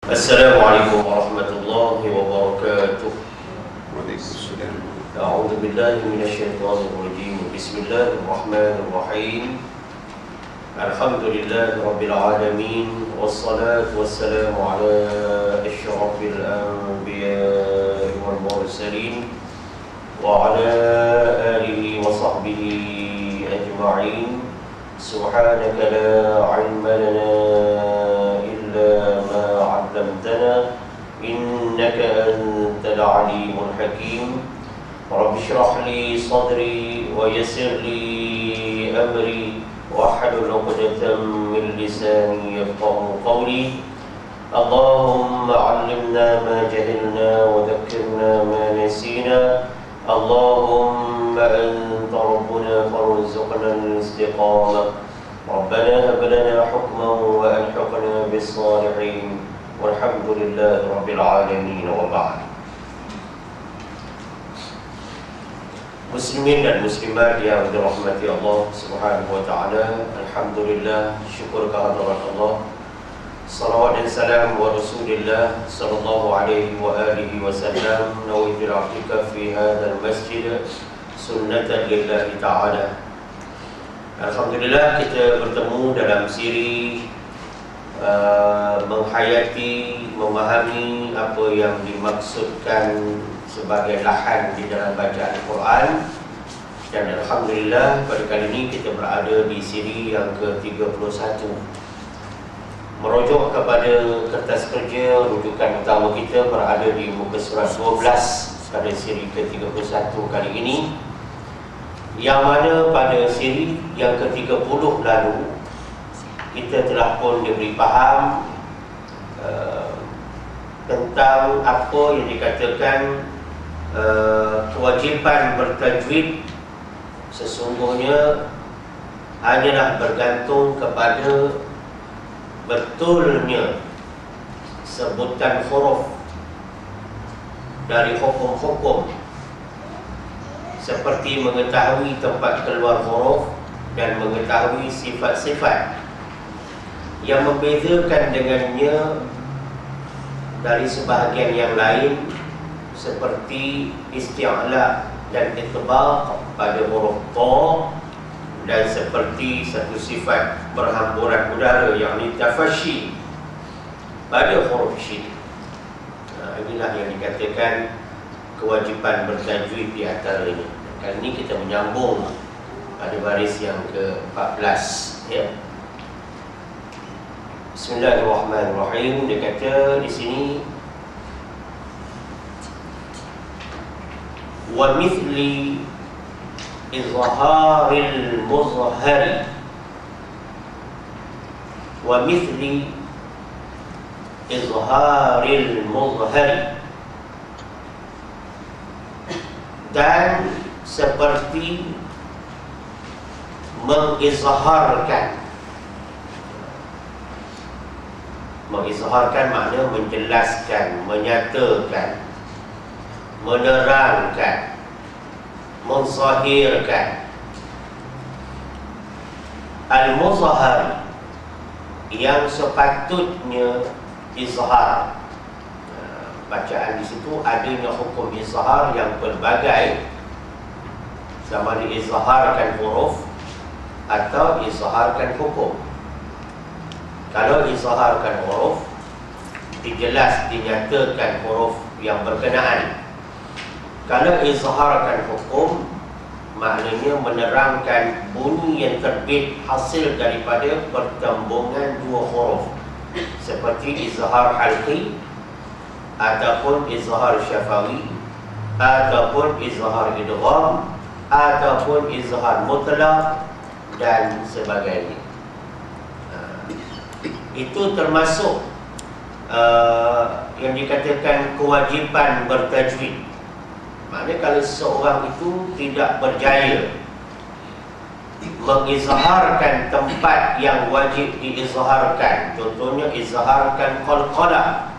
Assalamualaikum warahmatullahi wabarakatuh. Waalaikumsalam. A'udzu billahi minasyaitonir rajim. Bismillahirrahmanirrahim. Alhamdulillahi rabbil alamin, wassalatu wassalamu ala asyrafil anbiya'i wal mursalin wa ala alihi wa sahbihi ajma'in. Subhanaka la 'ilma lana illa ma 'allamtana innaka antal 'alimul hakim. Rabbi shrah li sadri wa yassir li amri wahlul 'uqdatam min lisani yafqahu qawli. Allahumma 'allimna ma jahilna wa dhakkirna ma nasina. Allahumma anta rabbuna farzuqna al-istiqamah. Rabbana hab lana hukman wa alhiqna bis-salihin. Walhamdulillahi rabbil alamin wa ba'd. Muslimin dan muslimat yang dirahmati Allah Subhanahu wa taala, alhamdulillah, syukur kehadirat Allah. Salawat dan salam wa Rasulillah sallallahu alaihi wa alihi wasallam. Nawaitu al-i'tikaf fi hadzal masjid sunnatan lillahi ta'ala. Alhamdulillah, kita bertemu dalam siri menghayati, memahami apa yang dimaksudkan sebagai lahan di dalam bacaan Al-Quran. Dan alhamdulillah, pada kali ini kita berada di siri yang ke-31, merujuk kepada kertas kerja. Rujukan utama kita berada di muka surat 12 pada siri ke-31 kali ini, yang mana pada siri yang ke-30 lalu kita telah pun diberi faham tentang apa yang dikatakan kewajipan bertajwid sesungguhnya hanyalah bergantung kepada betulnya sebutan huruf dari hukum-hukum, seperti mengetahui tempat keluar huruf dan mengetahui sifat-sifat yang membezakan dengannya dari sebahagian yang lain, seperti isti'la dan itbaq pada huruf ta, dan seperti satu sifat berhamburan udara, yakni tafashi pada huruf shin. Inilah yang dikatakan kewajipan bertajwid di antaranya. Kali ini kita menyambung pada baris yang ke-14, ya. Bismillahirrahmanirrahim. Dia kata di sini, wa mithli izharil muzhari, wa mithli izharil muzhari, dan seperti mengizharkan. Mengizharkan makna menjelaskan, menyatakan, menerangkan, menzahirkan. Al-muzhar yang sepatutnya izhar. Bacaan di situ adanya hukum izhar yang pelbagai, sama ada izharkan huruf atau izharkan hukum. Kalau izharkan huruf, dijelas, dinyatakan huruf yang berkenaan. Kalau izharkan hukum, maknanya menerangkan bunyi yang terbit hasil daripada pertembungan dua huruf, seperti izhar halqi ataupun izhar syafawi ataupun izhar idgham ataupun izhar mutlaq dan sebagainya. Itu termasuk yang dikatakan kewajipan bertajwid. Maknanya kalau seseorang itu tidak berjaya mengizharkan tempat yang wajib diizharkan, contohnya izharkan qalqalah,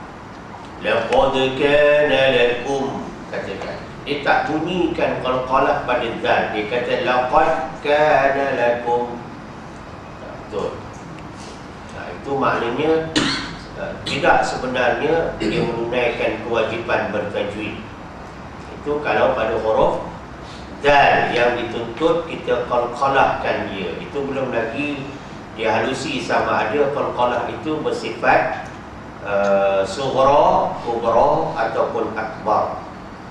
laqad kana lakum, katakan dia tak bunyikan qalqalah pada zal, dia kata laqad kana lakum. Betul. Itu maknanya tidak sebenarnya dia menunaikan kewajipan bertajwid. Itu kalau pada huruf dal yang dituntut kita qalqalahkan dia. Itu belum lagi dihalusi sama ada qalqalah itu bersifat sughra, kubra ataupun akbar.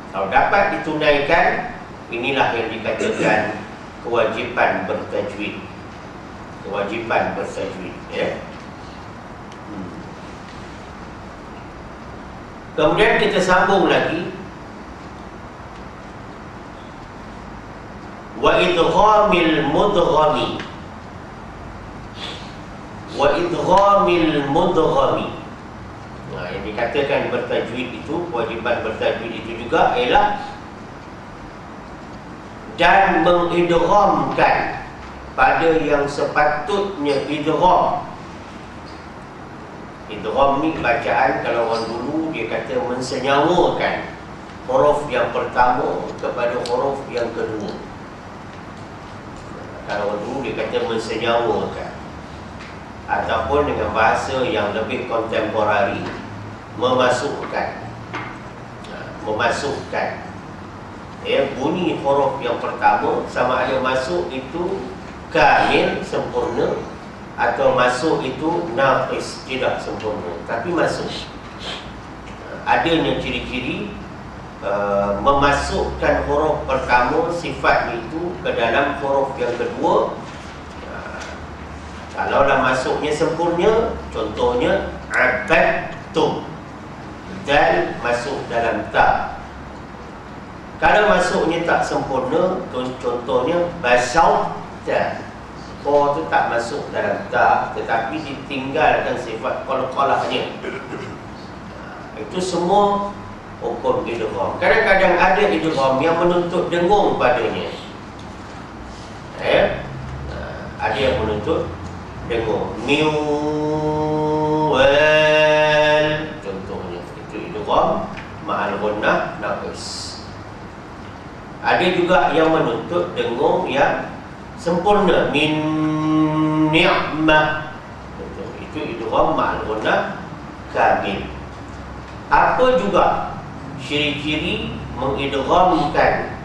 Kalau dapat ditunaikan, inilah yang dikatakan kewajipan bertajwid. Kewajipan bertajwid, ya. Kemudian kita sambung lagi, wa idghamil mudghami, wa idghamil mudghami. Nah, yang dikatakan bertajwid itu, kewajipan bertajwid itu juga ialah dan mengidghamkan pada yang sepatutnya idgham. Idgham ni bacaan kalau orang dulu dia kata mensenyawakan huruf yang pertama kepada huruf yang kedua. Kalau orang dulu dia kata mensenyawakan, ataupun dengan bahasa yang lebih kontemporari, memasukkan. Memasukkan, ya, bunyi huruf yang pertama sama ada masuk itu kamil, sempurna, atau masuk itu naqis, tidak sempurna, tapi masuk. Adanya ciri-ciri memasukkan huruf pertama sifat itu ke dalam huruf yang kedua. Kalaulah masuknya sempurna, contohnya abadtum, dal masuk dalam ta. Kalau masuknya tak sempurna, contohnya basauta, ko tu tak masuk dalam ta, tetapi ditinggalkan sifat qalqalahnya. Itu semua hukum idgham. Kadang-kadang ada idgham yang menuntut dengung padanya. Ada yang menuntut dengung. Miwal, contohnya itu idgham ma'al ghunnah naqis. Ada juga yang menuntut dengung yang sempurna, min ni'mah, itu idgham ma'al ghunnah kamil. Apa juga ciri-ciri mengidghamkan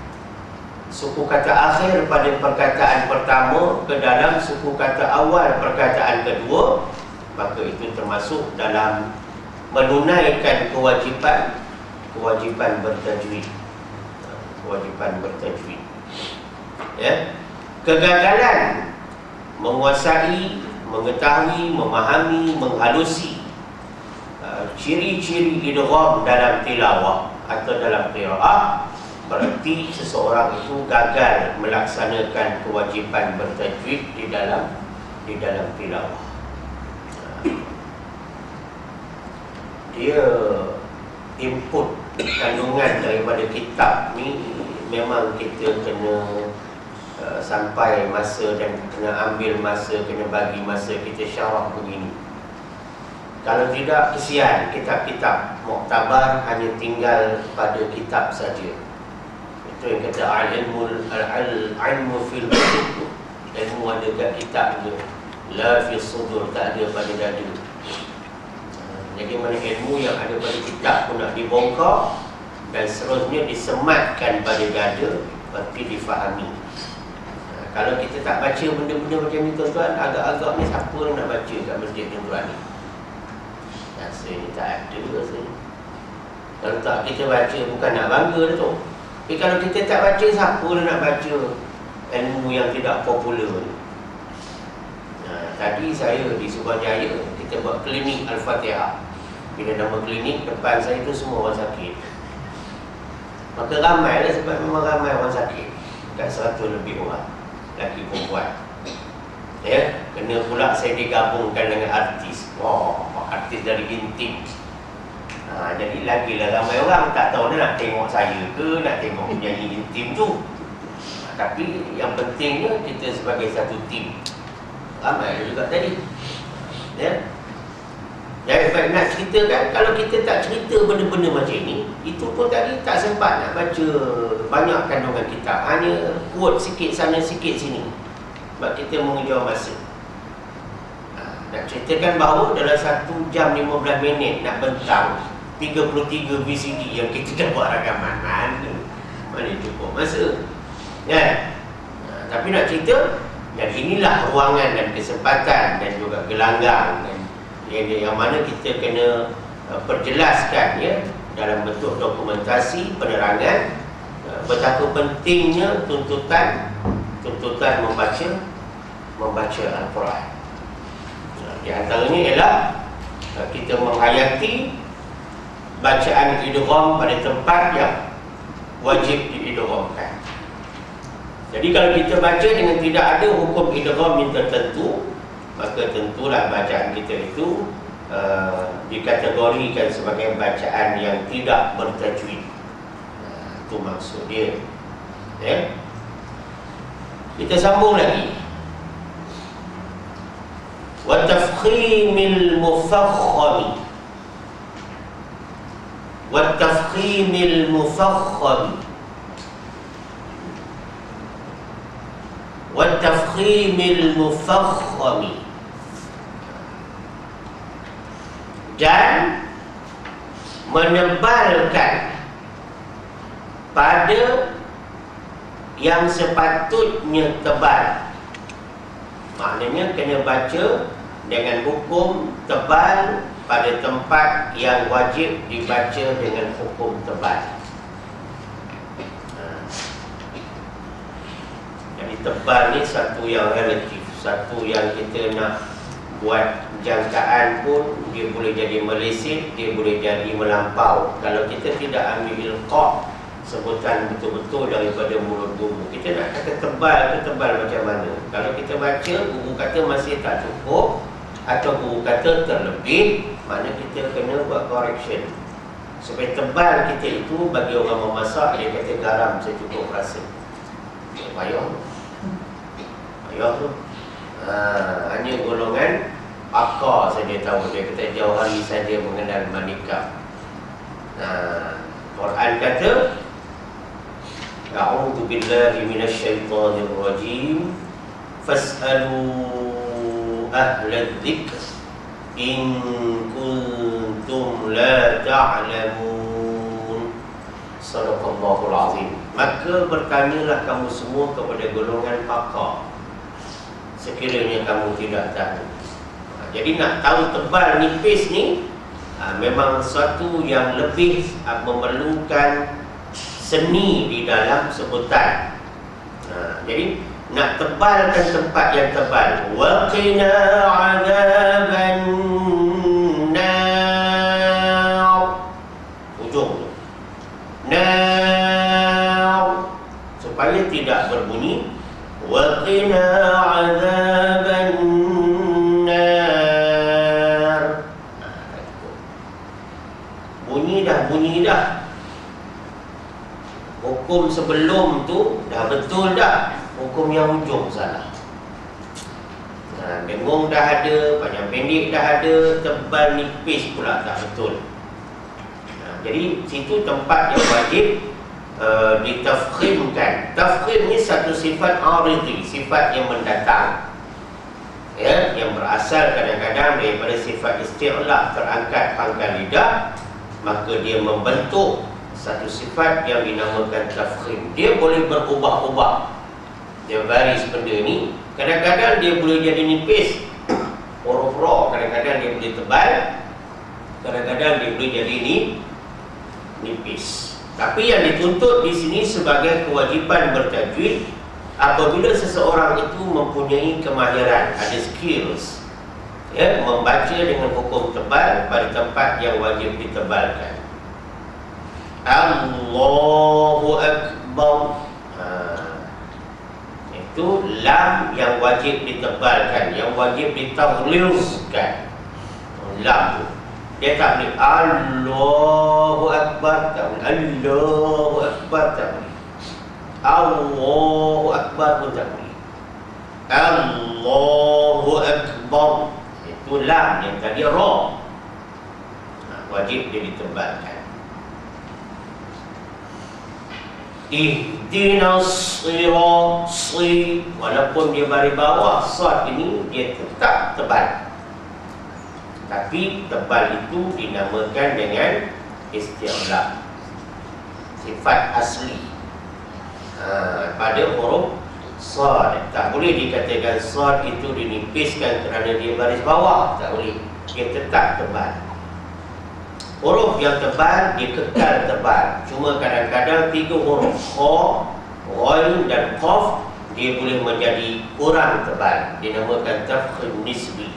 suku kata akhir pada perkataan pertama ke dalam suku kata awal perkataan kedua, maka itu termasuk dalam menunaikan kewajipan bertajwid. Kewajipan bertajwid, ya. Kegagalan menguasai, mengetahui, memahami, menghalusi ciri-ciri idgham dalam tilawah atau dalam qiraah, berarti seseorang itu gagal melaksanakan kewajipan bertajwid di dalam tilawah. Dia input kandungan daripada kitab ni memang kita kena sampai masa dan kena ambil masa, kena bagi masa kita syarah begini. Kalau tidak, kesian kitab-kitab muktabar hanya tinggal pada kitab saja. Itu yang kata al-ilmu fil qulub, ilmu ada kat kitab je, la fi sudur, tak ada pada dada. Jadi mana ilmu yang ada pada kitab pun nak dibongkar dan seterusnya disematkan pada dada, berarti difahami. Kalau kita tak baca benda-benda macam ni tuan-tuan, agak-agak ni siapa nak baca kat masjid tuan-tuan ni? Rasanya tak ada rasanya. Kalau tak kita baca, bukan nak bangga dah tu. Tapi kalau kita tak baca, siapa nak baca ilmu yang tidak popular ni? Tadi saya di Subanjaya, kita buat klinik Al-Fatihah. Bila nama klinik, depan saya tu semua orang sakit. Maka ramai lah, sebab memang ramai orang sakit. Dekat 100 lebih orang, lelaki perempuan. Ya, kena pula saya digabungkan dengan artis. Wah, artis dari intim. Jadi lagilah ramai orang tak tahu dia nak tengok saya ke, nak tengok penyanyi intim tu. Tapi yang pentingnya kita sebagai satu tim. Ramai juga tadi. Ya. Jadi baik nak cerita kan, kalau kita tak cerita benda-benda macam ni, itu pun tadi tak sempat nak baca banyak kandungan kitab. Hanya quote sikit sana sikit sini, sebab kita mengejar masa. Nak ceritakan bahawa dalam 1 jam 15 minit nak bentang 33 VCD yang kita dah buat rakaman. Mana cukup masa, kan? Tapi nak cerita, dan inilah ruangan dan kesempatan dan juga gelanggang yang mana kita kena perjelaskan, ya, dalam bentuk dokumentasi penerangan betapa pentingnya tuntutan membaca Al-Quran. Di antaranya ialah kita menghayati bacaan idgham pada tempat yang wajib diidghamkan. Jadi kalau kita baca dengan tidak ada hukum idgham yang tertentu, maka tentulah bacaan kita itu dikategorikan sebagai bacaan yang tidak bertajwid. Itu maksud dia, ya. Kita sambung lagi. Wa tafkhimil mufakhkham, wa tafkhimil mufakhkham, wa tafkhimil mufakhkham, dan menebalkan pada yang sepatutnya tebal. Maknanya kena baca dengan hukum tebal pada tempat yang wajib dibaca dengan hukum tebal. Jadi tebal ni satu yang relatif, satu yang kita nak buat jangkaan pun dia boleh jadi meleset, dia boleh jadi melampau. Kalau kita tidak ambil ilqah, sebutan betul-betul daripada mulut guru, kita nak kata tebal ke tebal macam mana. Kalau kita baca, guru kata masih tak cukup atau guru kata terlebih, makna kita kena buat correction supaya tebal kita itu. Bagi orang memasak, dia kata garam secukup rasa. Payah tu. Hanya golongan pakar saja tahu. Dia kata jauh hari saja mengenal manikah. Quran kata, a'udzu billahi minasyaitonir rajim, fas'alu ahla dzikr in kuntum la ta'lamun. Sadaqallahul azim. Maka bertanyalah kamu semua kepada golongan pakar sekiranya kamu tidak tahu. Jadi nak tahu tebal nipis ni memang sesuatu yang lebih memerlukan seni di dalam sebutan. Jadi nak tebalkan tempat yang tebal. Wa qina 'adzaban nar. Ujung tu. Nar. Supaya tidak berbunyi wa qina 'adzaban nar. Bunyi dah. Hukum sebelum tu dah betul dah. Hukum yang ujung salah. Dengung dah ada, panjang pendek dah ada, tebal nipis pula tak betul. Jadi situ tempat yang wajib ditafkhimkan. Tafkhim ni satu sifat aridhi, sifat yang mendatang, ya, yang berasal kadang-kadang daripada sifat isti'la, terangkat pangkal lidah, maka dia membentuk satu sifat yang dinamakan tafkhim. Dia boleh berubah-ubah. Dia baris benda ni, kadang-kadang dia boleh jadi nipis, huruf-huruf, kadang-kadang dia boleh tebal, kadang-kadang dia boleh jadi nipis. Tapi yang dituntut di sini sebagai kewajipan bertajwid, apabila seseorang itu mempunyai kemahiran, ada skills, ya, membaca dengan hukum tebal pada tempat yang wajib ditebalkan. Allahu Akbar. Itu lam yang wajib ditebalkan, yang wajib ditaghlizkan. Lam tu dia tak boleh Allahu Akbar, tak boleh Allahu Akbar, tak boleh Allahu Akbar pun tak boleh. Allahu Akbar itu lam yang tadi ra, wajib dia ditebalkan. Ihdinas sirati, walaupun dia baris bawah sad ini dia tetap tebal. Tapi tebal itu dinamakan dengan isti'la, sifat asli. Pada huruf sad tak boleh dikatakan sad itu dinipiskan kerana dia baris bawah, tak boleh. Dia tetap tebal. Huruf yang tebal dia kekal tebal. Cuma kadang-kadang 3 huruf kha, ghain dan qaf dia boleh menjadi kurang tebal, dinamakan tafkhim nisbi.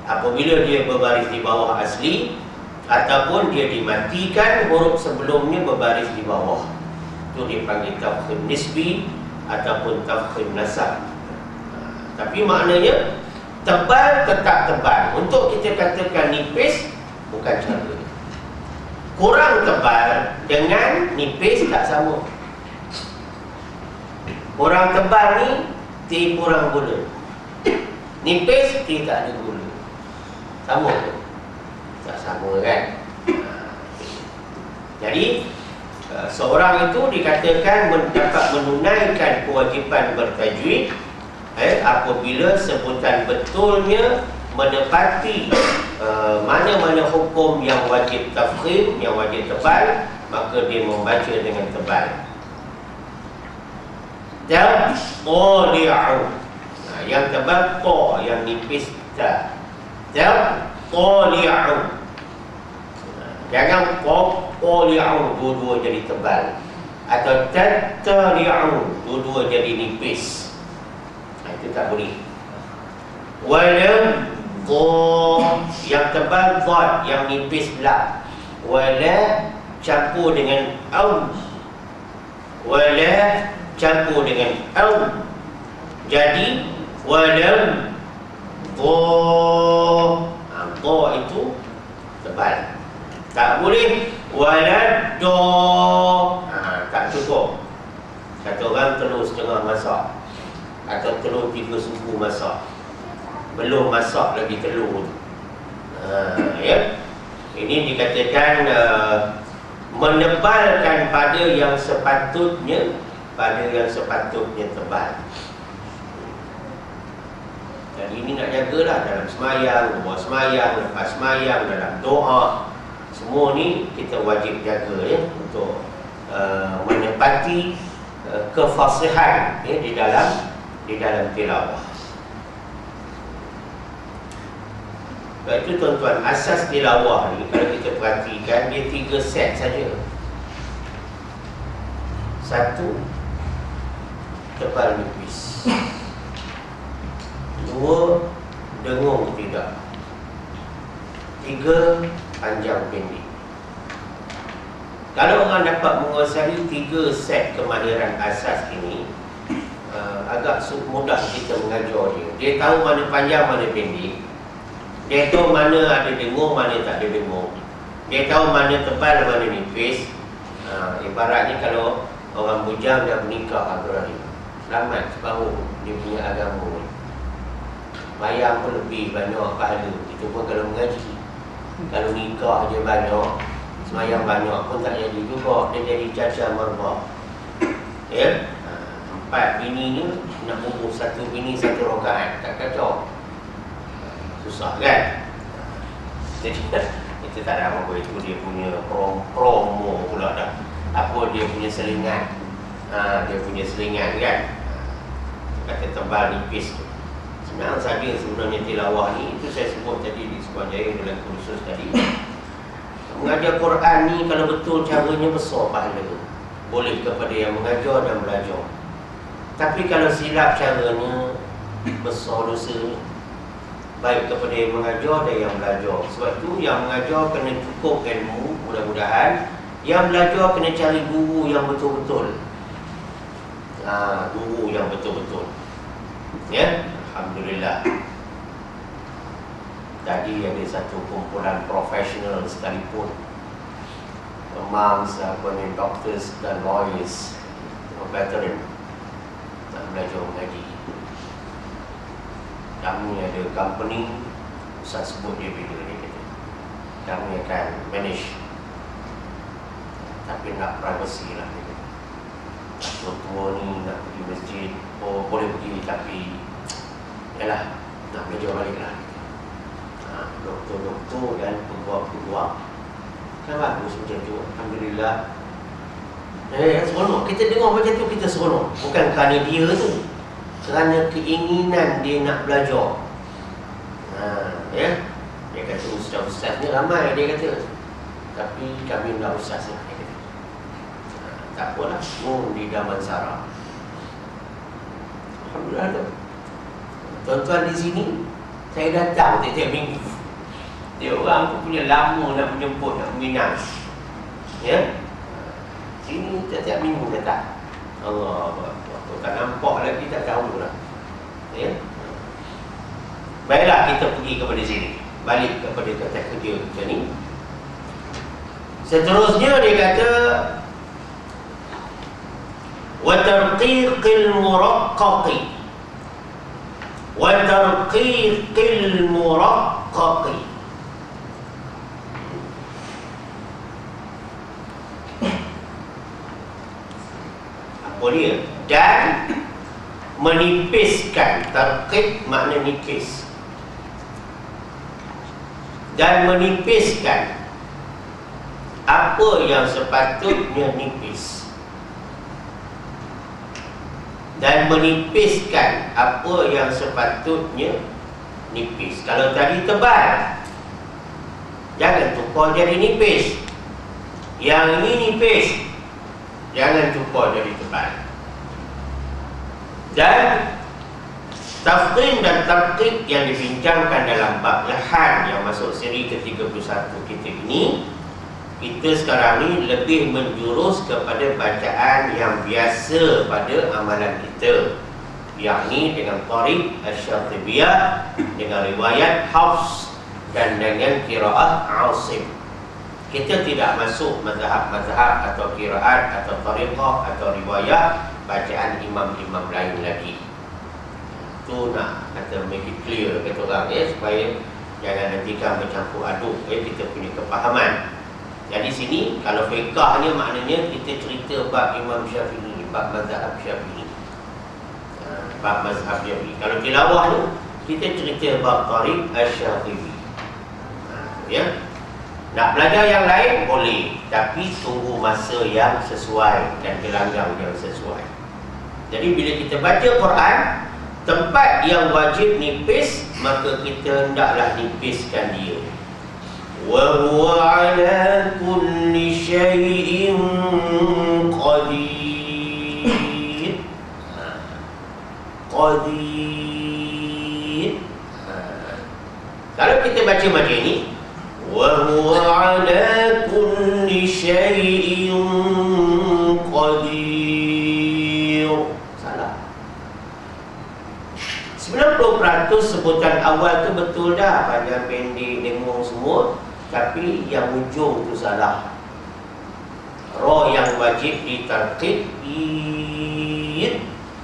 Apabila dia berbaris di bawah asli ataupun dia dimatikan huruf sebelumnya berbaris di bawah, itu dipanggil tafkhim nisbi ataupun tafkhim nasab. Tapi maknanya tebal tetap tebal. Untuk kita katakan nipis bukan cara. Kurang tebal dengan nipis tak sama. Kurang tebal ni dia kurang gula, nipis dia tak ada gula. Sama ke? Tak sama kan? Jadi seorang itu dikatakan dapat menunaikan kewajipan bertajwid apabila sebutan betulnya menepati mana-mana hukum yang wajib tafkhim, yang wajib tebal, maka dia membaca dengan tebal. Tali'u, yang tebal to, yang nipis ta. Tali'u, jangan tali'u dua-dua jadi tebal, atau tali'u dua-dua jadi nipis. Itu tak boleh. Walam dha, yang tebal dha, yang nipis la. Wala campur dengan au, wala campur dengan au, jadi walam dha. Dha itu tebal. Tak boleh walad do. Tak cukup. Kata orang telur setengah masak atau telur 3 suku masak, belum masak lagi telur. Ya. Ini dikatakan menebalkan pada yang sepatutnya, pada yang sepatutnya tebal. Jadi ini nak jagalah dalam semayang, luar semayang, lepas semayang, dalam doa. Semua ni kita wajib jaga ya, untuk menepati kefasihan ya, di dalam tilawah. Sebab itu tuan-tuan, asas tilawah ni kalau kita perhatikan dia 3 set saja. 1, tebal nipis. 2, dengung tidak. 3, panjang pendek. Kalau orang dapat menguasai 3 set kemahiran asas ini, agak mudah kita mengajar dia. Dia tahu mana panjang, mana pendek. Dia tahu mana ada dengung, mana tak ada dengung. Dia tahu mana tebal, mana nipis. Ibaratnya kalau orang bujang dah menikah, selamat separuh dia punya agama. Bayang pun lebih banyak pahala. Itu pun kalau mengaji. Kalau nikah je banyak, semayang banyak pun tak jadi juga. Dia jadi caca marbah. Ya? 4 bini ni nak bubuh 1 bini 1 rakaat, tak kacau. Susah kan? Jadi kita tak ada apa-apa. Itu dia punya promo pula dah. Apa dia punya selingan. Dia punya selingan kan. Kata tebal nipis tu. Senang saja sebenarnya tilawah ni. Itu saya sebut tadi di Sekolah Jaya dalam kursus tadi. Mengajar Quran ni kalau betul caranya besar pahala. Boleh kepada yang mengajar dan belajar. Tapi kalau silap caranya, besar dosa. Baik kepada yang mengajar dan yang belajar. Sebab tu yang mengajar kena cukup ilmu, mudah-mudahan. Yang belajar kena cari guru yang betul-betul. Guru yang betul-betul. Ya, alhamdulillah. Tadi ada satu kumpulan profesional sekalipun, amongst doctors dan lawyers, veteran, nak belajar mengaji. Kami ada company, saya sebut dia bila dia kata kami akan manage, tapi nak privacy lah. Tua-tua ni nak pergi masjid, boleh pergi, tapi yalah, nak belajar balik lah. Doktor-doktor dan peguam-peguam. Kan bagus macam tu. Alhamdulillah. Seronok. Kita dengar macam tu, kita seronok. Bukan kerana dia tu, kerana keinginan dia nak belajar. Ya. Dia kata ustaz-ustaz ni ramai, dia kata. Tapi kami nak ustaz lah, dia kata. Tak apalah, semua di Damansara. Alhamdulillah tu. Tuan-tuan di sini, saya datang tiap-tiap minggu. Dia orang tu punya lama nak menjemput, nak minat. Ya. Sini tiap-tiap minggu datang. Allah, tak nampak lagi, tak tahu lah. Ya. Baiklah, kita pergi kepada sini. Balik kepada kata kerja macam ni. Seterusnya dia kata wa tarqiqil muraqqaqi wa tarqiqil muraqqaqi. Apa dia? Dan menipiskan. Tarqiq makna nipis. Dan menipiskan apa yang sepatutnya nipis, dan menipiskan apa yang sepatutnya nipis. Kalau tadi tebal, jangan tukar jadi nipis. Yang ini nipis, jangan tukar jadi tebal. Dan tafkhim dan tarqiq yang dibincangkan dalam bab lahan yang masuk siri ke-31 kita ini, kita sekarang ni lebih menjurus kepada bacaan yang biasa pada amalan kita, yakni dengan Tariq Asy-Syatibiyah, dengan riwayat Hafs dan dengan qiraat Asim. Kita tidak masuk mazhab-mazhab atau qiraat atau tariqah atau riwayat bacaan imam-imam lain lagi. Itu nak kata make it clear kata orang, supaya jangan nantikan bercampur aduk kita punya kepahaman. Jadi sini kalau fiqahnya maknanya kita cerita bab Imam Syafi'i, bab mazhab Syafi'i, bab mazhab Syafi'i. Kalau tilawahnya kita cerita bab Tariq Asy-Syatibi. Ya. Nak belajar yang lain boleh, tapi tunggu masa yang sesuai dan gelanggang yang sesuai. Jadi bila kita baca Quran, tempat yang wajib nipis, maka kita hendaklah nipiskan dia. Wa huwa ala kulli syai'in qadir. Qadir. Kalau kita baca macam ni, wa huwa ala kulli syai'in qadir. Salah. 90% sebutan awal tu betul dah, panjang pendek dengung semua, tapi yang ujung tu salah. Ra yang wajib ditarqiq,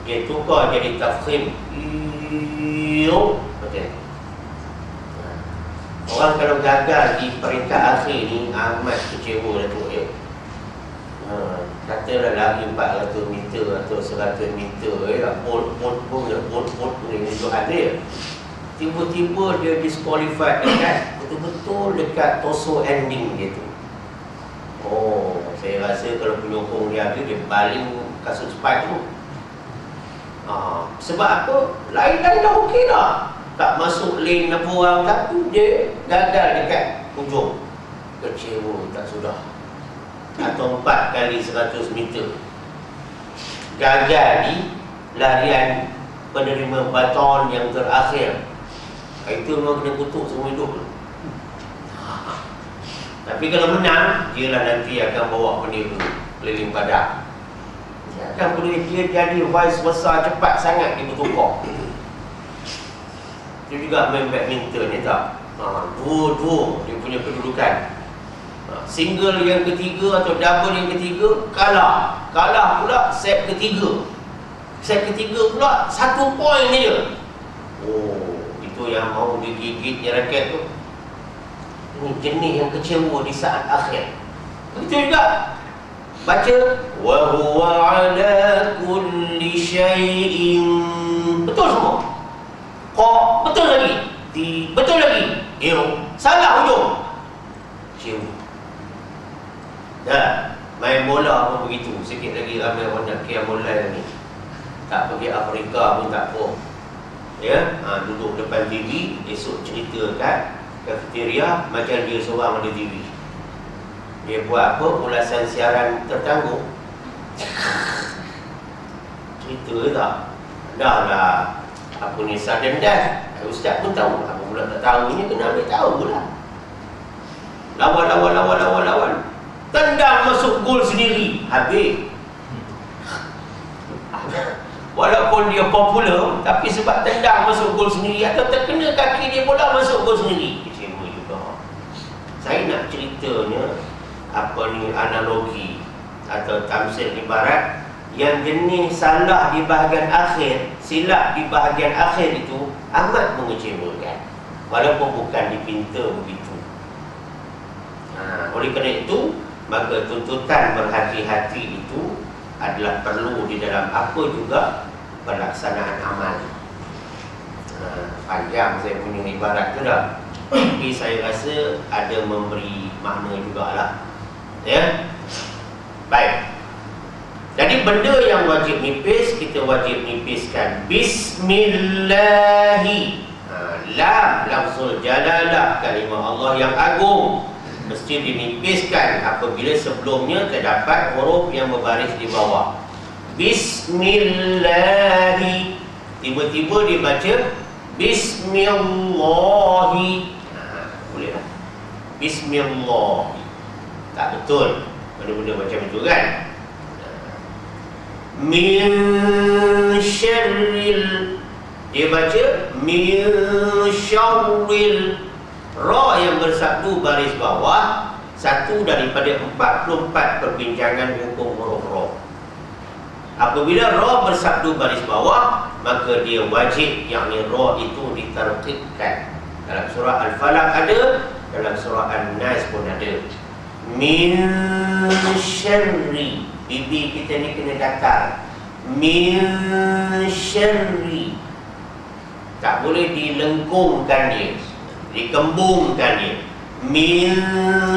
dia tukar jadi tafkhim. Betul. Orang kalau gagal di peringkat akhir ni amat kecewa Datuk ya. Katalah lagi 400 meter atau 100 meter bot ni tu ada ya. Tiba-tiba dia disqualified dekat betul-betul dekat torso ending dia tu. Oh, saya rasa kalau penyokong dia ada, dia baling kasut spike tu. Sebab apa? Lain-lain dah okey dah, tak masuk lane apa orang, tapi dia gagal dekat ujung. Kecewa tak sudah. Atau 4 kali 100 meter gagal di larian penerima baton yang terakhir. Itu memang kena kutuk semua hidup. Tapi kalau menang, dialah nanti akan bawa bendera keliling padang. Kan boleh dia jadi vice besar cepat sangat dia bertukar. Dia juga main badminton ni tak? Dua-dua dia punya kedudukan. Single yang ketiga atau double yang ketiga kalah. Kalah pula set ketiga. Set ketiga pula 1 poin dia. Oh, itu yang mau digigit raket tu. Ini jenis yang kecewa di saat akhir. Begitu juga baca wa huwa ala kulli syai'in. Betul semua. Qa betul lagi. Ti betul lagi. Salah hujung. Cium. Dah, main bola pun begitu. Sikit lagi ramai orang nak kiam online ni. Tak pergi Afrika pun tak apa. Ya, duduk depan TV, esok cerita kat kafeteria macam dia seorang ada TV. Dia buat apa? Ulasan siaran tertangguh. Cerita tak? Dah lah. Apa ni sudden death. Ustaz pun tahu. Apa pula tak tahu ni, kena ambil tahu pula. Lawan. Tendang masuk gol sendiri. Habis. Walaupun dia popular, tapi sebab tendang masuk gol sendiri atau terkena kaki dia bola masuk gol sendiri, kecewa juga. Saya nak ceritanya analogi atau tamsil ibarat yang jenis salah di bahagian akhir, silap di bahagian akhir itu amat mengecewakan, walaupun bukan dipinta begitu. Oleh kerana itu, maka tuntutan berhati-hati itu adalah perlu di dalam apa juga pelaksanaan amal. Panjang saya punya ibarat tu dah, tapi saya rasa ada memberi makna jugalah. Ya, baik. Jadi benda yang wajib nipis, kita wajib nipiskan Bismillahi. Lam, lafzul jalalah, kalimah Allah yang agung, mesti dinipiskan apabila sebelumnya terdapat huruf yang berbaris di bawah. Bismillahi, tiba-tiba dibaca Bismillahi. Boleh lah. Bismillah. Tak betul benda-benda macam itu kan. Min syarril, dia baca min syarril. Ra yang bersabdu baris bawah, satu daripada 44 perbincangan hukum huruf ra. Apabila ra bersabdu baris bawah, maka dia wajib, yakni ra itu ditarqibkan. Dalam surah Al-Falaq ada, dalam surah An-Nas pun ada. Min syarri, bibi kita ni kena datar. Min syarri, tak boleh dilengkungkan dia, dikembungkan dia. Min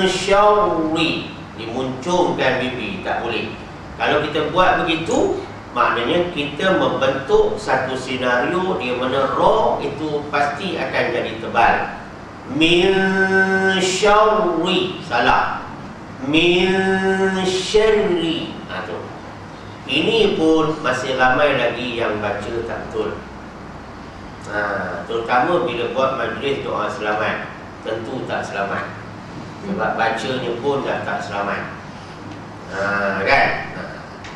syarri, dimuncungkan bibi, tak boleh. Kalau kita buat begitu, maknanya kita membentuk satu senario di mana ra itu pasti akan jadi tebal. Min syarri, salah. Min syarri, tu. Ini pun masih ramai lagi yang baca tak betul. Terutama bila buat majlis doa selamat, tentu tak selamat. Sebab bacanya pun dah tak selamat. Kan?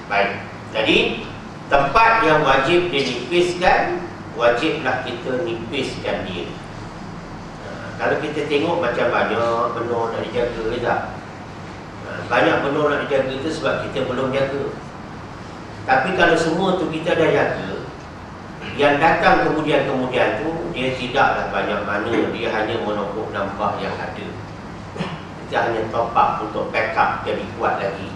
Baik. Jadi tempat yang wajib dinipiskan, wajiblah kita nipiskan dia. Kalau kita tengok macam banyak benur nak dijaga ke tak? Banyak benur nak dijaga itu sebab kita belum jaga. Tapi kalau semua tu kita dah jaga, yang datang kemudian-kemudian tu, dia tidaklah banyak mana, dia hanya menopuk nampak yang ada. Kita hanya top up untuk backup jadi kuat lagi.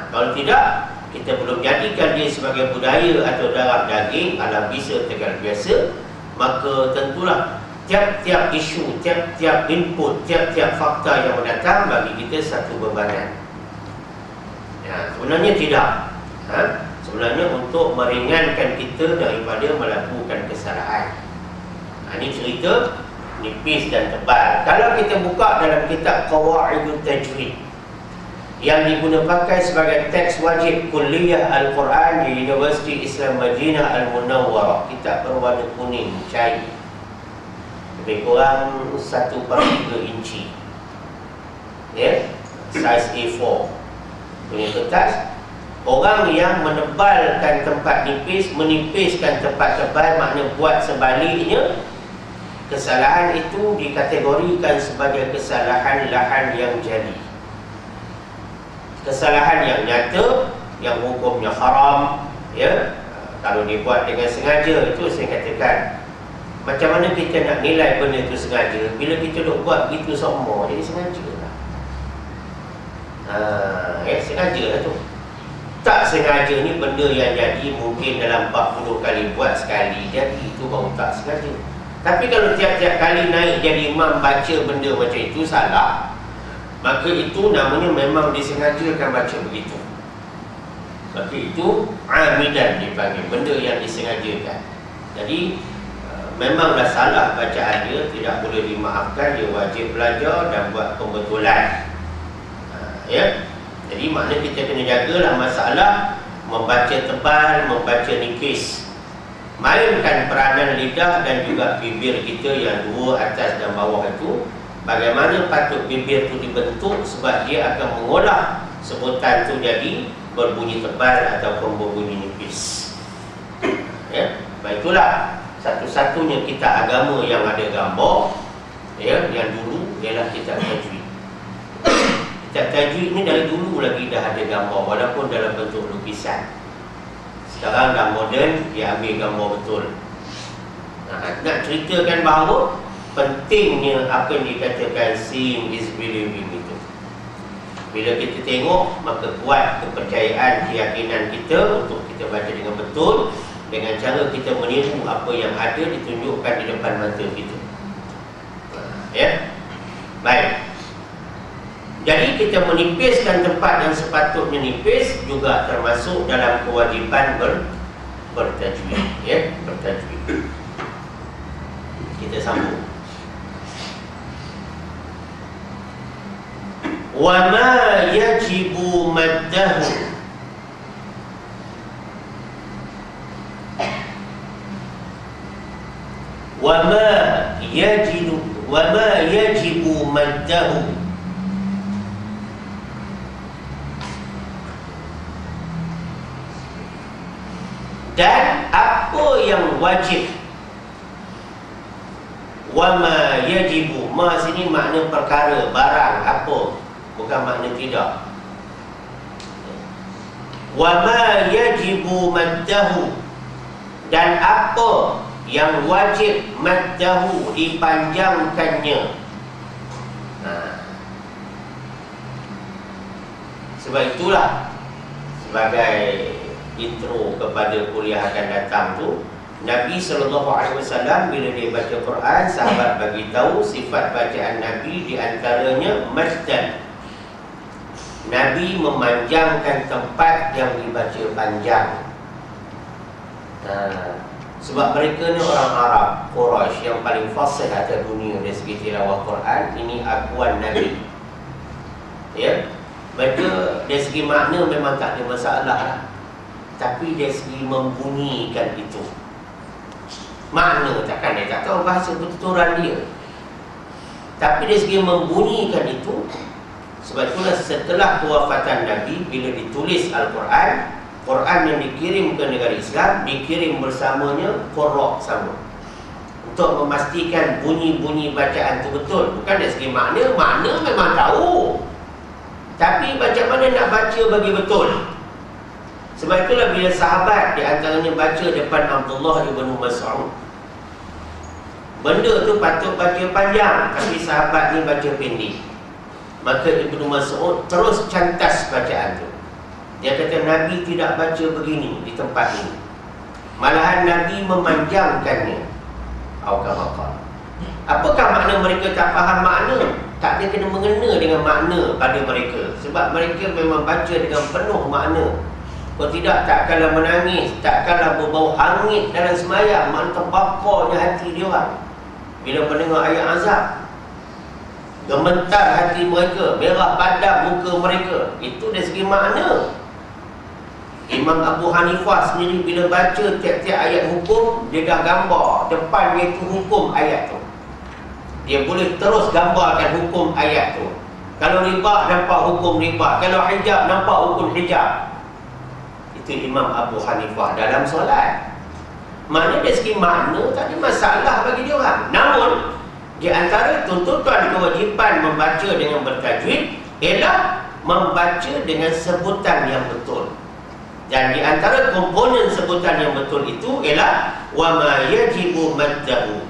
Kalau tidak, kita belum jadikan dia sebagai budaya atau darah daging ala bisa tegal biasa, maka tentulah tiap-tiap isu, tiap-tiap input, tiap-tiap fakta yang datang bagi kita satu bebanan. Sebenarnya tidak. Sebenarnya untuk meringankan kita daripada melakukan kesalahan. Ini cerita nipis dan tebal. Kalau kita buka dalam kitab Qawaidut Tajwid yang digunakan pakai sebagai teks wajib kuliah Al-Quran di Universiti Islam Madinah Al-Munawwarah, kitab berwarna kuning cair, lebih kurang 1/3 inci, ya, size A4 punya kertas. Orang yang menebalkan tempat nipis, menipiskan tempat tebal, makna buat sebaliknya, kesalahan itu dikategorikan sebagai kesalahan lahan yang jadi, kesalahan yang nyata, yang hukumnya haram, ya. Kalau dibuat dengan sengaja, itu saya katakan, macam mana kita nak nilai benda itu sengaja? Bila kita duk buat begitu semua, jadi sengaja lah. Sengaja lah tu. Tak sengaja ni benda yang jadi mungkin dalam 40 kali buat sekali jadi, itu baru tak sengaja. Tapi kalau tiap-tiap kali naik jadi imam baca benda macam itu salah, maka itu namanya memang disengajakan baca begitu. Maka itu amidan dipanggil, benda yang disengajakan. Jadi memanglah salah bacaan dia, tidak boleh dimaafkan, dia wajib belajar dan buat pembetulan. Ya. Jadi maknanya kita kena jagalah masalah membaca tebal, membaca nipis. Mainkan peranan lidah dan juga bibir kita yang dua, atas dan bawah itu. Bagaimana patut bibir itu dibentuk, sebab dia akan mengolah sebutan itu jadi berbunyi tebal ataupun berbunyi nipis. Ya, baiklah. Satu-satunya kita agama yang ada gambar, ya, yang dulu ialah kitab tajwid. Kitab tajwid ni dari dulu lagi dah ada gambar, walaupun dalam bentuk lukisan. Sekarang dah moden, dia ambil gambar betul. Nak ceritakan bahawa pentingnya apa yang dikatakan seeing is believing itu. Bila kita tengok, maka kuat kepercayaan, keyakinan kita untuk kita baca dengan betul, dengan cara kita meniru apa yang ada ditunjukkan di depan mata kita. Ya, baik. Jadi kita menipiskan tempat yang sepatutnya nipis juga termasuk dalam kewajipan bertajwid. Ya, bertajwid. Kita sambung. Wa ma yajibu maddahu, wa ma yajibu maddahu, dan apa yang wajib. Wa ma yajibu, ma sini makna perkara, barang, apa, bukan makna tidak. Wa ma yajibu maddahu, dan apa yang wajib maddahu, dipanjangkannya. Sebab itulah sebagai intro kepada kuliah akan datang tu, Nabi SAW bila dia baca Quran, sahabat bagi tahu sifat bacaan Nabi, di antaranya maddan. Nabi memanjangkan tempat yang dibaca panjang. Sebab mereka ni orang Arab, Quraisy, yang paling fasih atas dunia dari segi tilawah Quran. Ini akuan Nabi. Ya, mereka dari segi makna memang tak ada masalah lah. Tapi dari segi membunyikan itu, makna takkan dia tak tahu bahasa pertuturan dia. Tapi dari segi membunyikan itu, sebab itulah setelah kewafatan Nabi, bila ditulis Al-Quran, Quran yang dikirim ke negara Islam dikirim bersamanya qurra sama, untuk memastikan bunyi-bunyi bacaan itu betul. Bukan dari segi makna, makna memang tahu, tapi macam mana nak baca bagi betul. Sebab itulah bila sahabat di antaranya baca depan Abdullah ibn Mas'ud, benda tu patut baca panjang, tapi sahabat ni baca pendek. Maka Ibnu Mas'ud terus cantas bacaan tu. Dia kata Nabi tidak baca begini di tempat ini, malahan Nabi memanjangkannya. Apakah makna mereka tak faham makna? Tak ada kena mengena dengan makna pada mereka, sebab mereka memang baca dengan penuh makna. Kalau tidak, takkanlah menangis, takkanlah berbau hangit dalam sembahyang. Mana terbakarnya hati dia orang bila mendengar ayat azab. Gemetar hati mereka, merah padam muka mereka. Itu dari segi makna. Imam Abu Hanifah sendiri bila baca tiap-tiap ayat hukum, dia dah gambar depan dia itu hukum ayat tu. Dia boleh terus gambarkan hukum ayat tu. Kalau riba, nampak hukum riba. Kalau hijab, nampak hukum hijab. Itu Imam Abu Hanifah dalam solat. Maknanya dari segi makna tak ada masalah bagi dia orang. Namun di antara tuntutan kewajipan membaca dengan bertajwid ialah membaca dengan sebutan yang betul. Dan di antara komponen sebutan yang betul itu ialah wa ma yajibu maddahu,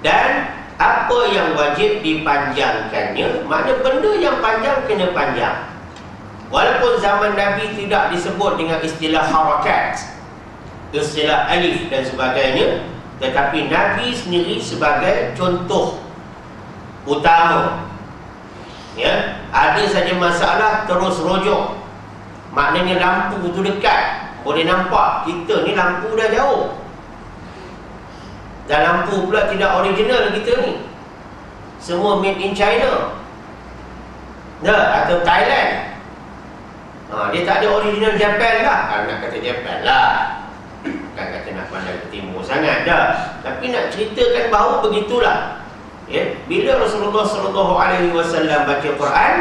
dan apa yang wajib dipanjangkannya. Makna benda yang panjang kena panjang. Walaupun zaman Nabi tidak disebut dengan istilah harakat, istilah alif dan sebagainya, tetapi Nabi sendiri sebagai contoh utama. Ya, ada saja masalah terus rojok. Maknanya lampu tu dekat, boleh nampak. Kita ni lampu dah jauh, dan lampu pula tidak original kita ni. Semua made in China, atau Thailand. Dia tak ada original Japan lah. Nak kata Japan lah, bukan kata nak pandang ke timur sangat dah. Tapi nak ceritakan bahawa begitulah. Ya, bila Rasulullah SAW baca Quran,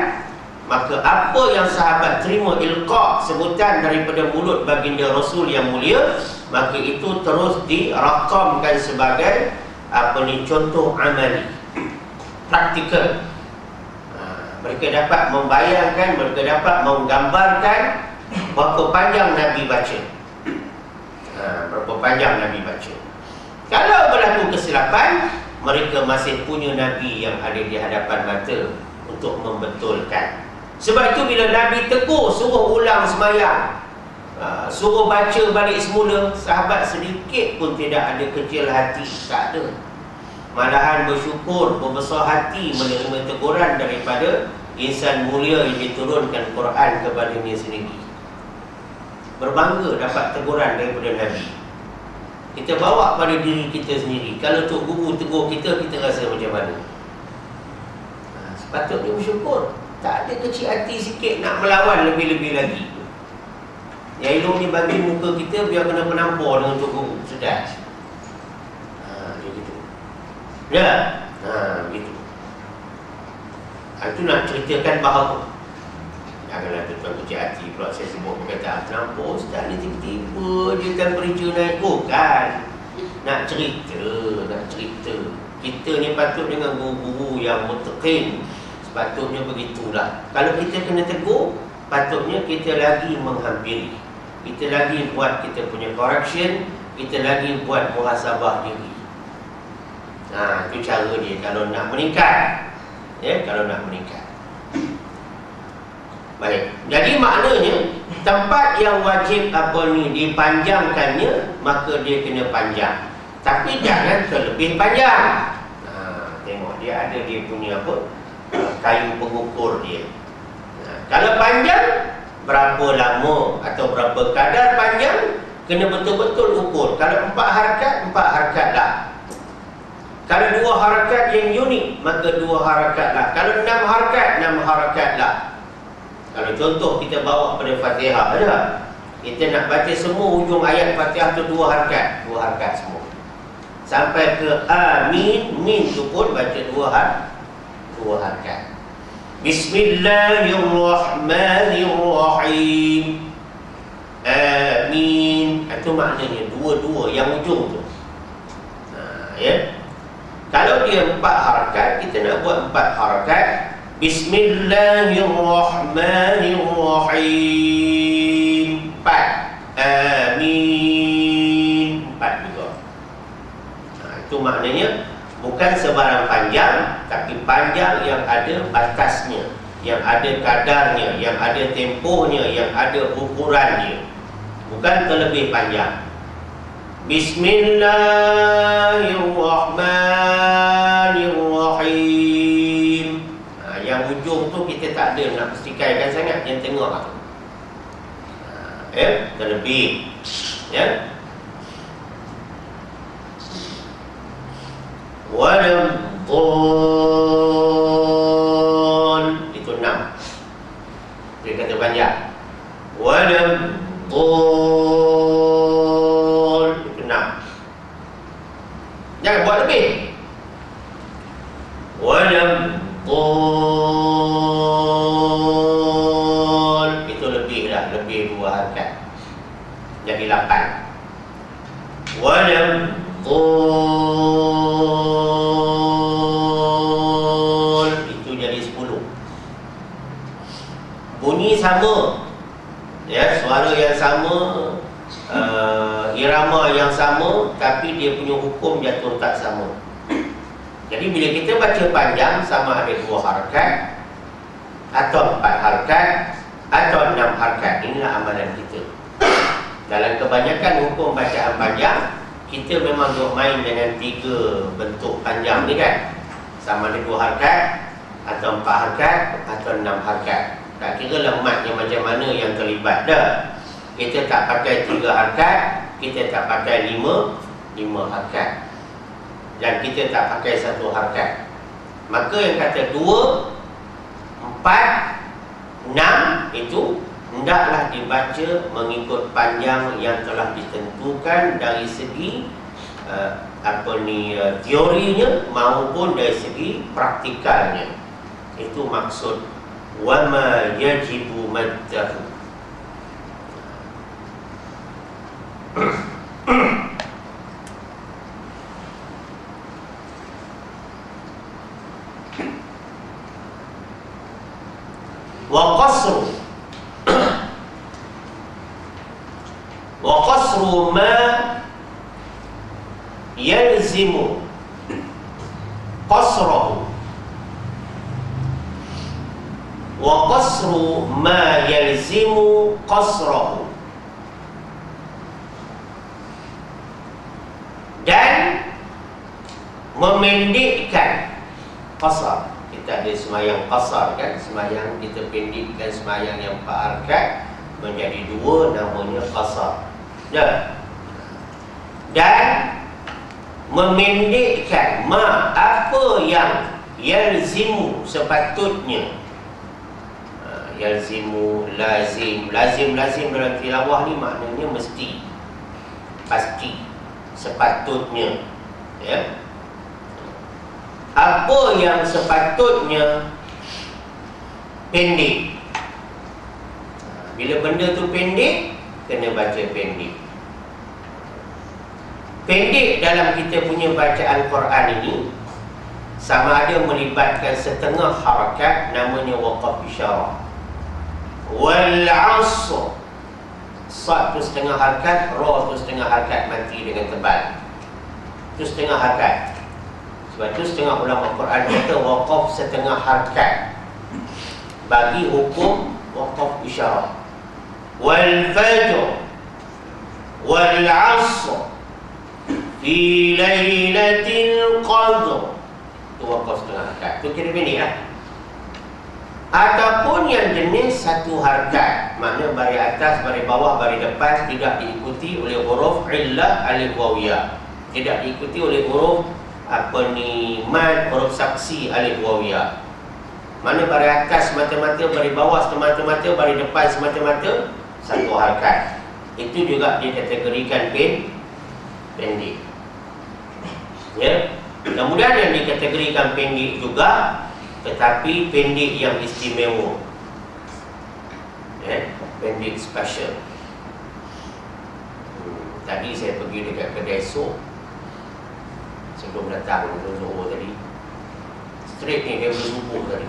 maka apa yang sahabat terima ilqa, sebutan daripada mulut baginda Rasul yang mulia, maka itu terus dirakamkan sebagai contoh amali, praktikal. Mereka dapat membayangkan, mereka dapat menggambarkan berapa panjang Nabi baca. Berapa panjang Nabi baca. Kalau berlaku kesilapan, mereka masih punya Nabi yang ada di hadapan mata untuk membetulkan. Sebab itu bila Nabi tegur, suruh ulang semayang, suruh baca balik semula, sahabat sedikit pun tidak ada kecil hati. Tak ada. Malahan bersyukur, berbesar hati menerima teguran daripada insan mulia yang diturunkan Quran kepadanya sendiri. Berbangga dapat teguran daripada Nabi. Kita bawa pada diri kita sendiri. Kalau Tok Guru tegur kita, kita rasa macam mana? Sepatutnya bersyukur. Tak ada kecil hati sikit nak melawan lebih-lebih lagi. Yang elok ni bagi muka kita biar kena penampar dengan Tok Guru. Sedap. Dia gitu. Ya? Gitu. Itu nak ceritakan bahawa janganlah tuan kecil hati pula saya sebut perkataan penampar. Ustaz ni tiba-tiba dia kan perintah naik. Bukan. Nak cerita. Kita ni patut dengan guru-guru yang muttaqin. Sepatutnya begitulah. Kalau kita kena tegur, patutnya kita lagi menghampiri. Kita lagi buat kita punya correction. Kita lagi buat muhasabah diri. Itu cara dia kalau nak meningkat. Ya, kalau nak meningkat. Baik. Jadi maknanya tempat yang wajib dipanjangkannya, maka dia kena panjang. Tapi jangan terlebih panjang. Tengok dia ada dia punya kayu pengukur dia. Kalau panjang, berapa lama atau berapa kadar panjang, kena betul-betul ukur. Kalau 4 harakat lah. Kalau 2 harakat yang unik, maka 2 harakat lah. Kalau 6 harakat lah. Kalau contoh kita bawa pada Fatihah ada, kita nak baca semua ujung ayat Fatihah tu 2 harakat. 2 harakat semua. Sampai ke amin, min tu pun baca 2 harakat. Bismillahirrahmanirrahim. Amin. Itu maknanya dua-dua yang ujung tu. Ya. Kalau dia 4 harakat, kita nak buat 4 harakat. Bismillahirrahmanirrahim. 4. Amin. 4 juga. Itu maknanya bukan sebarang panjang, tapi panjang yang ada batasnya, yang ada kadarnya, yang ada tempohnya, yang ada ukurannya. Bukan terlebih panjang. Bismillahirrahmanirrahim. Yang ujung tu kita tak ada nak pertikaikan sangat, yang tengah tu. Terlebih. Ya. Waladhdall. Itu 6. Dia kata panjang. Waladhdall. Itu 6. Jangan buat lebih. Waladhdall. Itu lebih dah. Lebih 2 harakat. Jadi 8. Waladhdall. Itu jadi 10. Bunyi sama, ya, suara yang sama, irama yang sama, tapi dia punya hukum jatuh tak sama. Jadi bila kita baca panjang, sama ada 2 harakat atau 4 harakat atau 6 harakat. Inilah amalan kita. Dalam kebanyakan hukum bacaan panjang, kita memang duk main dengan 3 bentuk panjang ni kan. Sama ada 2 harakat, atau 4 harakat, atau 6 harakat. Tak kira lah matnya macam mana yang terlibat dah. Kita tak pakai 3 harakat, kita tak pakai 5 harakat, dan kita tak pakai 1 harakat. Maka yang kata 2, 4, 6 itu hendaklah dibaca mengikut panjang yang telah ditentukan dari segi teorinya maupun dari segi praktikalnya. Itu maksud wama yajibu maddahu. wa qasru ma yalzimu qasrahu wa qasru ma yalzimu qasrahu, dan memendekkan qasar. Kita ada semayang qasar kan, semayang kita pendekkan semayang yang 4 rakaat menjadi 2, namanya qasar. Dan memendekkan apa yang yalzimu sepatutnya. Yalzimu, lazim dalam tilawah ni maknanya mesti, pasti, sepatutnya, ya. Apa yang sepatutnya pendek. Bila benda tu pendek, kena baca pendek. Pendek dalam kita punya bacaan Quran ini sama ada melibatkan setengah harakat, namanya waqaf isyarah. Wal 'asr, sad tu setengah harakat, ra tu setengah harakat, mati dengan tebal. Tu setengah harakat. Sebab tu setengah ulama Quran kata waqaf setengah harakat bagi hukum waqaf isyarah. Wal fajr wal 'asr fi lailatul qadr, tu waqaf setengah harakat. Tu kira pendek lah. Ataupun yang jenis 1 harakat, makna baris atas, baris bawah, baris depan, tidak diikuti oleh huruf illah alif wawiyah, tidak diikuti oleh huruf mad, huruf saksi alif wawiyah. Mana baris atas semata-mata, baris bawah semata-mata, baris depan semata-mata, 1 harakat. Itu juga dikategorikan pendek. Ya. Kemudian yang dikategorikan pendek juga, tetapi pendek yang istimewa, ya, pendek special. Tadi saya pergi dekat kedai sup sebelum datang Zuhur tadi. Straight ni dia bersubuh tadi.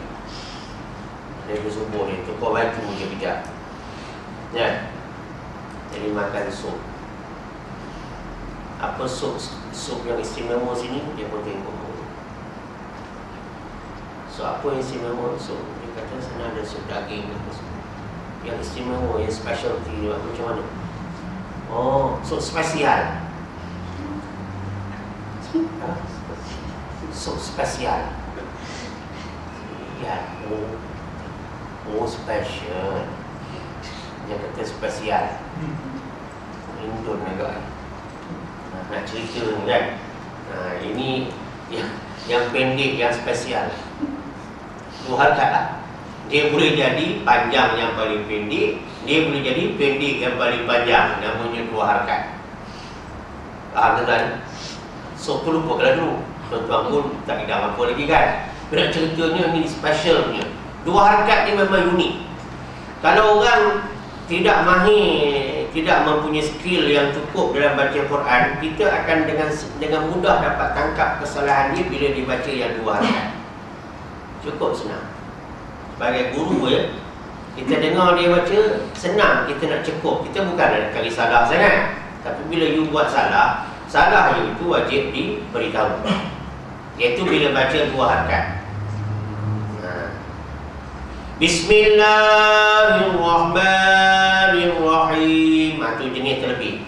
Dia bersubuh ni tukar baju je kejap, ya. Jadi makan sup. Apa sup yang istimewa sini, dia pun tengok. So apa yang istimewa? So dia kata sana ada sup daging yang istimewa, yang specialty. Macam mana? Oh, sup spesial. Sup spesial. Ya, oh special. Dia kata spesial. Indon agak. Nak cerita ni kan. Ini yang pendek, yang spesial. 2 harakat lah. Dia boleh jadi panjang yang paling pendek, dia boleh jadi pendek yang paling panjang, namanya 2 harakat. Faham kan? So tu lupakanlah dulu. Tuan-tuan pun tak idam apa lagi kan. Bila ceritanya ni specialnya, 2 harakat ni memang unik. Kalau orang tidak mahir, tidak mempunyai skill yang cukup dalam baca Quran, kita akan dengan mudah dapat tangkap kesalahan dia bila dibaca yang 2 harakat. Cukup senang. Sebagai guru ya, kita dengar dia baca, senang kita nak cekup. Kita bukan nak kali salah sangat. Tapi bila you buat salah you itu wajib diberitahu. Iaitu bila baca 2 harakat. Bismillahirrahmanirrahim. Itu jenis terlebih.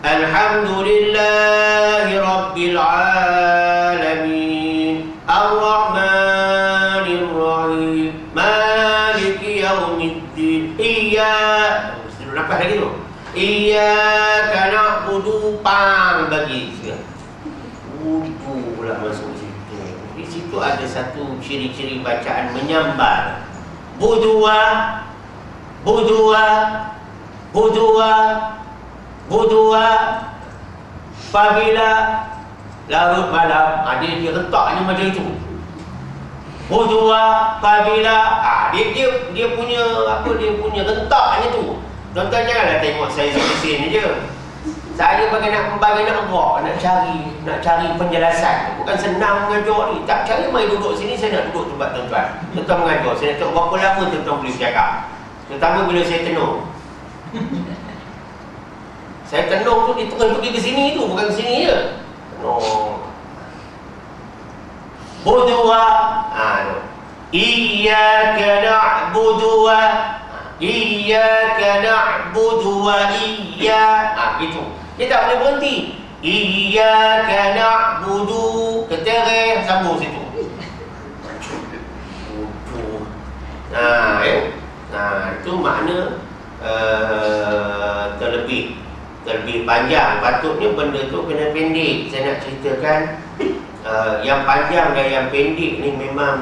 Alhamdulillahi Rabbil Alamin Ar-Rahmanir Rahim Maliki Yaumiddin Nampak lagi tu? Iyyaka na'budu pang bagi wudu pula masuk situ. Di situ ada satu ciri-ciri bacaan menyambar. Budua Pabila larut malam. Dia letaknya macam itu. Budua Pabila. Dia punya rentaknya tu. Tuan-tuan janganlah tengok saya seperti je. Saya nak gerak, nak cari penjelasan. Bukan senang mengajar ni. Tak cari mai duduk sini, saya nak duduk tempat tuan-tuan. Tuan-tuan mengajar, saya nak tengok berapa lama tuan-tuan boleh bercakap. Terutama bila saya tenung. Saya tenung tu, dia terus pergi ke sini tu, bukan ke sini je. Tenung. Budua. Iyyaka na'budu wa Iyyaka na'budu wa gitu. Dia tak boleh berhenti. Iyyaka na'budu, ketereh sambung situ. Itu makna terlebih panjang. Patutnya benda tu kena pendek. Saya nak ceritakan yang panjang dan yang pendek ni memang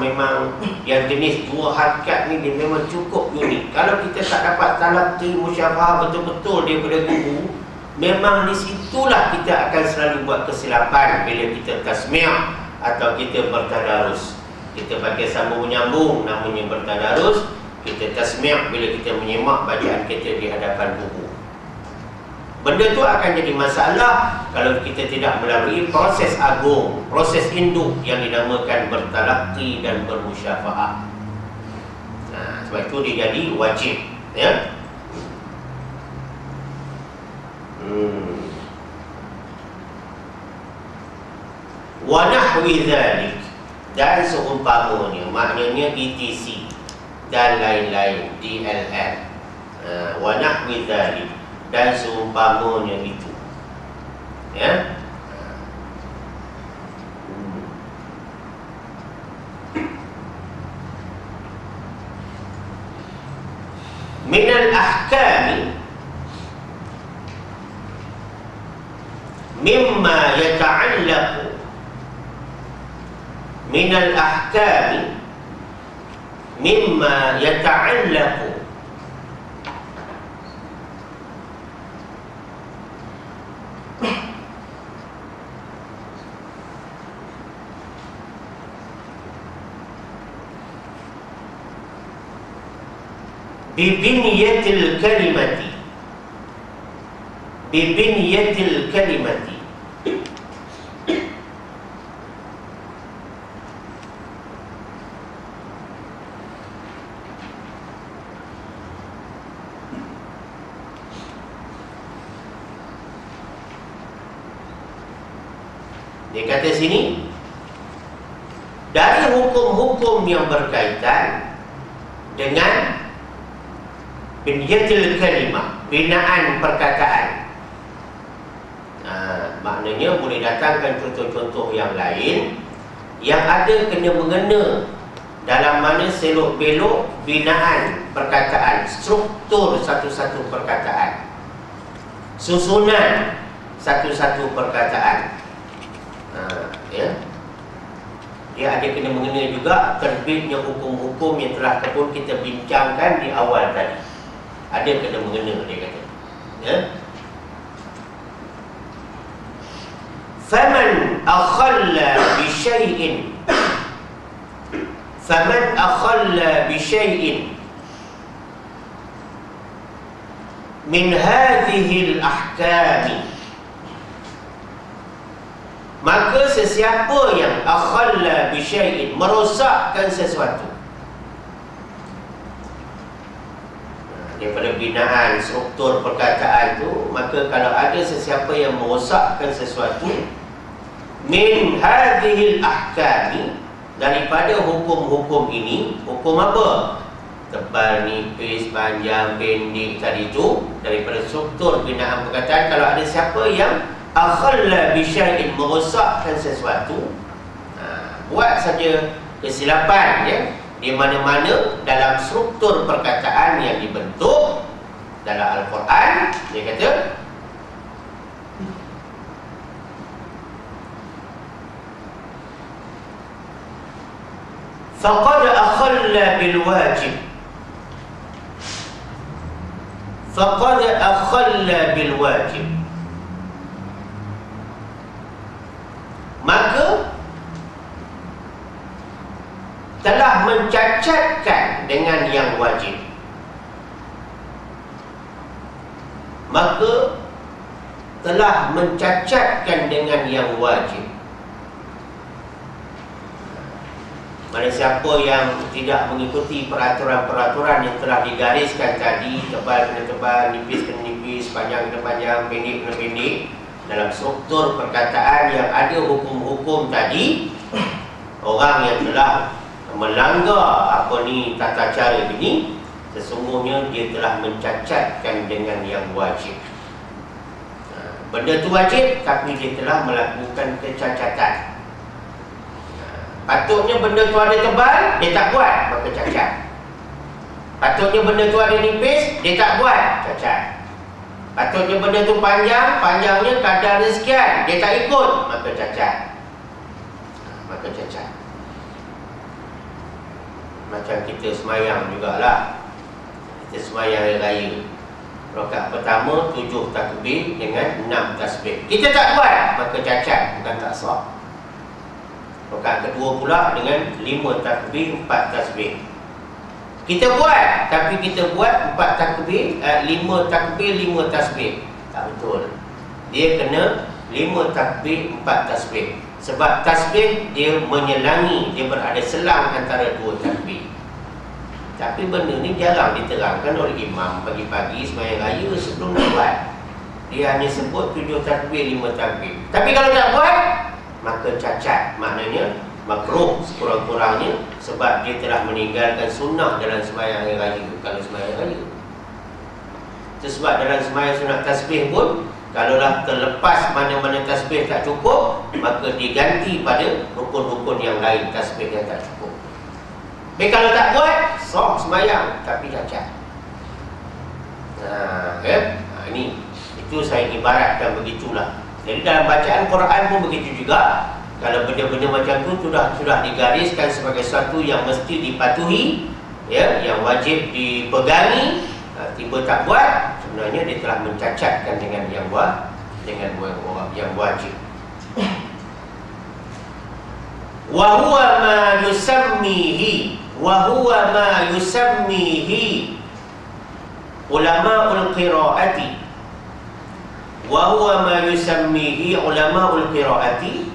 yang jenis dua harakat ni dia memang cukup unik. Kalau kita tak dapat talaqi musyafahah betul-betul daripada guru, memang di situlah kita akan selalu buat kesilapan bila kita tasmi' atau kita bertadarus. Kita pakai sambung menyambung, namanya bertadarus. Kita tasmi' bila kita menyimak bacaan kita di hadapan guru. Benda tu akan jadi masalah kalau kita tidak melalui proses agung, proses induk yang dinamakan bertalaqi dan bermusyafahah. Sebab itu dia jadi wajib, ya. Wa nahwi dzalik, dan seumpamanya, maknanya ETC dan lain-lain, DLL. Wa nahwi dzalik, dan seumpamanya itu, ya. Minal ahkami mimma yata'allaqu minal ahkami mimma yata'allaqu bibinyatil kalimati dia kata sini dari hukum-hukum yang berkaitan dengan binyatil kalimah, binaan perkataan. Maknanya boleh datangkan contoh-contoh yang lain yang ada kena mengena dalam mana selok belok binaan perkataan, struktur satu-satu perkataan, susunan satu-satu perkataan. Ya. Dia ada kena mengena juga terbitnya hukum-hukum yang telah pun kita bincangkan di awal tadi. Ada kena mengena, dia kata, ya. Faman akhalla bi syai'in min hadhihi al-ahkam, maka sesiapa yang akhalla bi syai'in, merosakkan sesuatu daripada binaan struktur perkataan tu, maka kalau ada sesiapa yang merosakkan sesuatu min hadhil ahkami, daripada hukum-hukum ini. Hukum apa? tebal, nipis, panjang, pendek tadi itu daripada struktur binaan perkataan. Kalau ada siapa yang akhalla bi syai'in, merosakkan sesuatu, buat saja kesilapan ya, di mana-mana dalam struktur perkataan yang dibentuk dalam Al-Quran, dia kata faqad akhalla bil wajib, faqad akhalla bil wajib, maka telah mencacatkan dengan yang wajib. Maka telah mencacatkan dengan yang wajib. Mana siapa yang tidak mengikuti peraturan-peraturan yang telah digariskan tadi, tebal kena tebal, nipis kena nipis, panjang kena panjang, pendek kena pendek, dalam struktur perkataan yang ada hukum-hukum tadi, orang yang telah melanggar tata cara ini, sesungguhnya dia telah mencacatkan dengan yang wajib. Benda tu wajib, tapi dia telah melakukan kecacatan. Patutnya benda tu ada tebal, dia tak buat, maka cacat. Patutnya benda tu ada nipis, dia tak buat, cacat. Patutnya benda tu panjang, panjangnya kadarnya sekian, dia tak ikut, maka cacat. Maka cacat. Macam kita semayang jugalah. Kita semayang hari raya, rakaat pertama 7 takbir dengan 6 tasbih. Kita tak buat, maka cacat, bukan tak sah. Rakaat kedua pula dengan 5 takbir 4 tasbih. Kita buat, tapi kita buat 4 takbir, 5 takbir 5 tasbih. Tak betul. Dia kena 5 takbir 4 tasbih. Sebab tasbih dia menyelangi, dia berada selang antara 2 takbir. Tapi benda ni jarang diterangkan oleh imam pagi-pagi semayang raya sebelum nak buat. Dia hanya sebut 7 takbir 5 takbir. Tapi kalau tak buat, maka cacat. Maknanya makruh sekurang-kurangnya, sebab dia telah meninggalkan sunnah dalam semayang raya. Kalau semayang raya, itu sebab dalam semayang sunat tasbih pun, kalaulah terlepas mana-mana tasbih tak cukup, maka diganti pada rukun-rukun yang lain tasbih yang tak cukup. Tapi kalau tak buat, sah semayang, tapi cacat. Ini itu saya ibaratkan begitulah. Jadi dalam bacaan Quran pun begitu juga. Kalau benda-benda macam tu sudah digariskan sebagai sesuatu yang mesti dipatuhi, ya, yang wajib dipegangi, tiba tak buat, sebenarnya dia telah mencacatkan dengan yang wajib. Wa huwa ma yusammihi ulama'ul qira'ati. Wa huwa ma yusammihi ulama'ul qira'ati,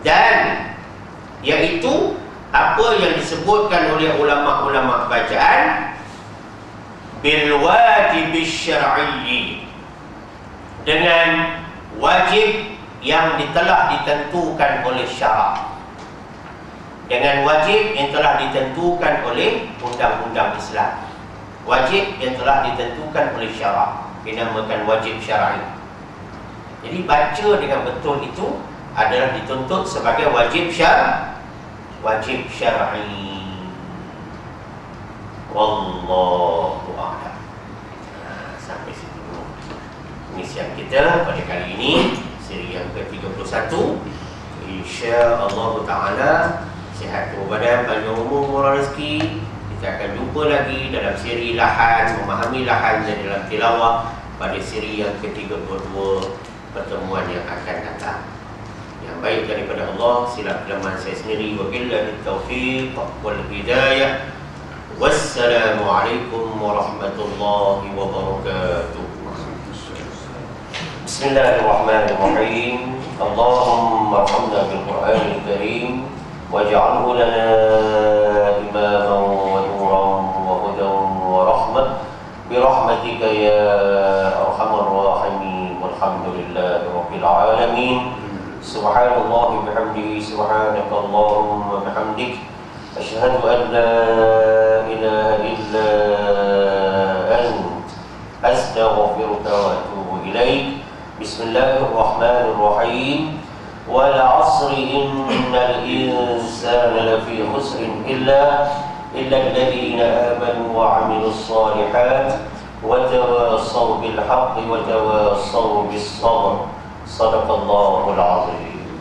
dan iaitu apa yang disebutkan oleh ulama-ulama bacaan bil wajib syar'i, dengan wajib yang telah ditentukan oleh syarak, dengan wajib yang telah ditentukan oleh undang-undang Islam. Wajib yang telah ditentukan oleh syarak dinamakan wajib syar'i. Jadi baca dengan betul itu adalah dituntut sebagai wajib syar'i. Wallahu a'lam. Sampai situ dulu pengisian kita pada kali ini, siri yang ke-31. Insya-Allah taala, sihat tubuh badan, panjang umur, murah rezeki. Kita akan jumpa lagi dalam siri lahan, memahami lahan dan dalam tilawah pada siri yang ke-32 pertemuan yang akan datang. Yang baik daripada Allah, silap kelemahan saya sendiri. Wabillahi taufiq wal hidayah. Wassalamualaikum warahmatullahi wabarakatuh. Bismillahirrahmanirrahim. Allahumma arhamna bil Qur'anil Karim waj'alhu lana imaman wa nuran wa hudan wa rahmah bi rahmatika ya arhamar rahimin. Walhamdulillahi rabbil alamin. Subhanallah bihamdihi, subhanakallahumma bihamdik, asyhadu an la Bismillahirrahmanirrahim. Wal 'asri innal insana lafi khusrin illa alladhina amanu wa 'amilus shalihat wa tawassaw bil haqqi wa tawassaw bis sabr. Shadaqallahul 'azim.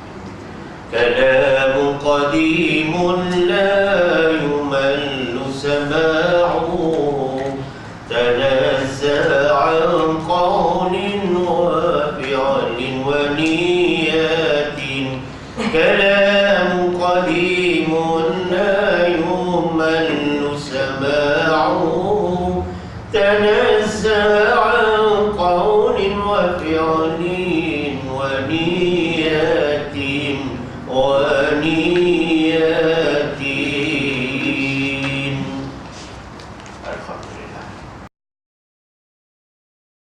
Kalamun qadimun la yumallu sama'uhu tanazza 'an qawlin wa fi'lin wa niyatin. Kalamun qadimun la yumallu sama'uhu tanazza 'an qawlin wa fi'lin wa niyatin.